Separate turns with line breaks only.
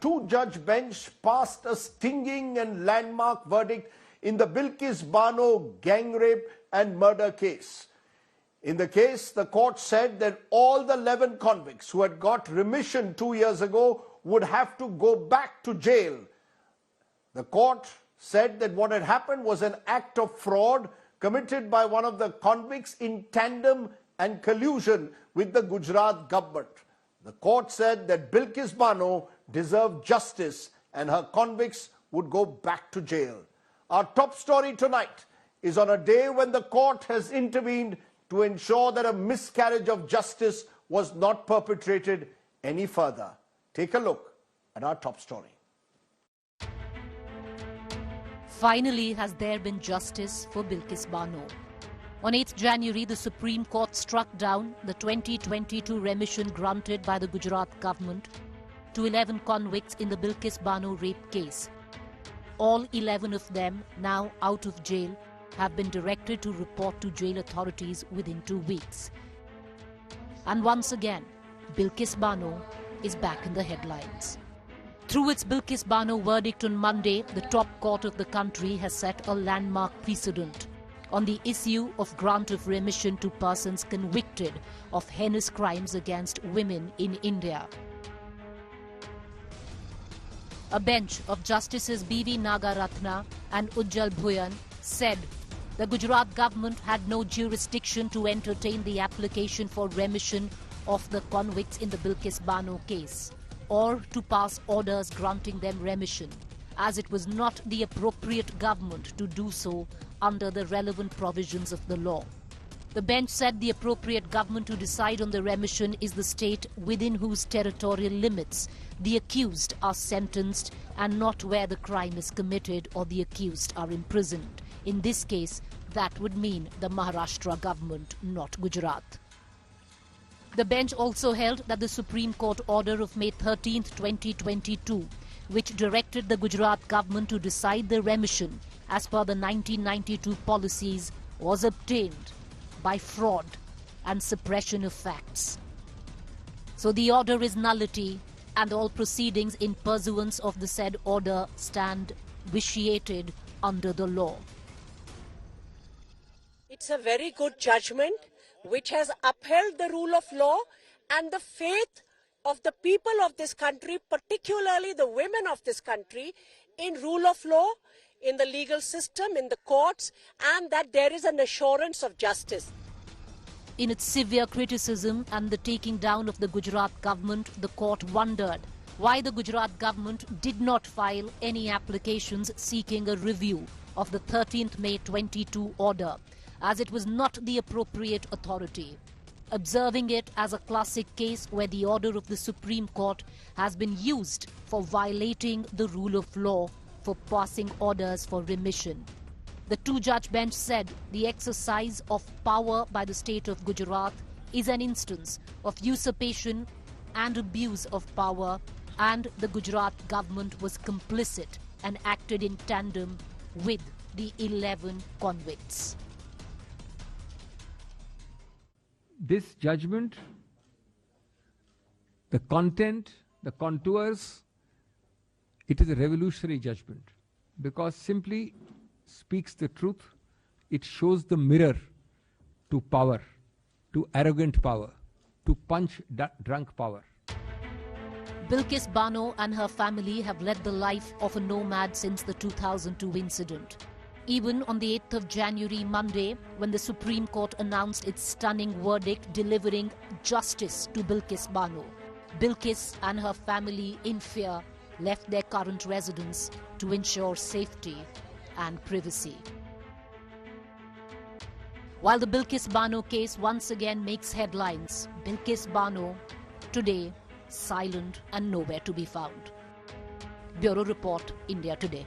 Two-judge bench passed a stinging and landmark verdict in the Bilkis Bano gang rape and murder case. In the case, the court said that all the 11 convicts who had got remission 2 years ago would have to go back to jail. The court said that what had happened was an act of fraud committed by one of the convicts in tandem and collusion with the Gujarat government. The court said that Bilkis Bano deserved justice and her convicts would go back to jail. Our top story tonight is on a day when the court has intervened to ensure that a miscarriage of justice was not perpetrated any further. Take a look at our top story.
Finally, has there been justice for Bilkis Bano? On 8th January, the Supreme Court struck down the 2022 remission granted by the Gujarat government to 11 convicts in the Bilkis Bano rape case. All 11 of them, now out of jail, have been directed to report to jail authorities within 2 weeks. And once again, Bilkis Bano is back in the headlines. Through its Bilkis Bano verdict on Monday, the top court of the country has set a landmark precedent on the issue of grant of remission to persons convicted of heinous crimes against women in India. A bench of Justices B.V. Nagaratna and Ujjal Bhuyan said the Gujarat government had no jurisdiction to entertain the application for remission of the convicts in the Bilkis Bano case, or to pass orders granting them remission, as it was not the appropriate government to do so under the relevant provisions of the law. The bench said the appropriate government to decide on the remission is the state within whose territorial limits the accused are sentenced and not where the crime is committed or the accused are imprisoned. In this case, that would mean the Maharashtra government, not Gujarat. The bench also held that the Supreme Court order of May 13, 2022, which directed the Gujarat government to decide the remission as per the 1992 policies, was obtained by fraud and suppression of facts. So the order is nullity and all proceedings in pursuance of the said order stand vitiated under the law.
It's a very good judgment which has upheld the rule of law and the faith of the people of this country, particularly the women of this country, in rule of law, in the legal system, in the courts, and that there is an assurance of justice.
In its severe criticism and the taking down of the Gujarat government, the court wondered why the Gujarat government did not file any applications seeking a review of the 13th May 22 order, as it was not the appropriate authority, observing it as a classic case where the order of the Supreme Court has been used for violating the rule of law for passing orders for remission. The two-judge bench said the exercise of power by the state of Gujarat is an instance of usurpation and abuse of power, and the Gujarat government was complicit and acted in tandem with the 11 convicts.
This judgment, the content, the contours, it is a revolutionary judgment because simply speaks the truth. It shows the mirror to power, to arrogant power, to punch drunk power.
Bilkis Bano and her family have led the life of a nomad since the 2002 incident. Even on the 8th of January, Monday, when the Supreme Court announced its stunning verdict delivering justice to Bilkis Bano, Bilkis and her family, in fear, left their current residence to ensure safety and privacy. While the Bilkis Bano case once again makes headlines, Bilkis Bano today silent and nowhere to be found. Bureau Report, India Today.